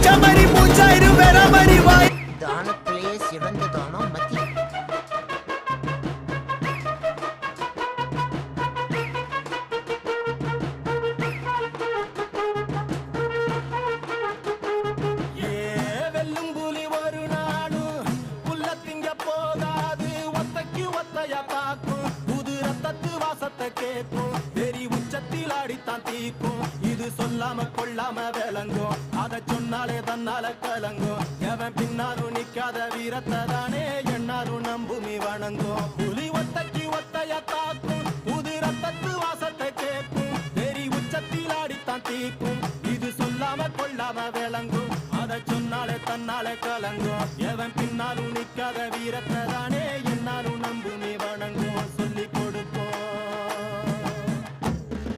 செமரி மூச்சாயிரு வெறமரி வாய் தானத்திலே சிறந்த தானம் மதி. வெல்லும் புலி ஒரு நாடும் புல்ல திங்க போகாது. ஒத்தைக்கு ஒத்தையா தாக்கும் புது ரத்தத்து வாசத்தை கேட்கும். வெறி உச்சத்தில் ஆடித்தான் தீக்கும். இது சொல்லாம கொள்ளாம விளங்கும். அதை சொன்னாலே தன்னால கலங்கும். எவன் பின்னாலும் நிக்காத வீரத்தை தானே என்னாலும் நம்புமி வணங்கும். புலி ஒத்தைக்கு ஒத்தையா தாக்கும் புது ரத்தத்து வாசத்தை கேட்கும். வெறி உச்சத்தில் ஆடித்தான் தீக்கும். இது சொல்லாம கொள்ளாம விளங்கும். அதை சொன்னாலே தன்னாலே கலங்கும். எவன் பின்னாலும் நிக்காத வீரத்தை தானே என்னாலும் நம்புமி வணங்கும். சொல்லி கொடுக்கும்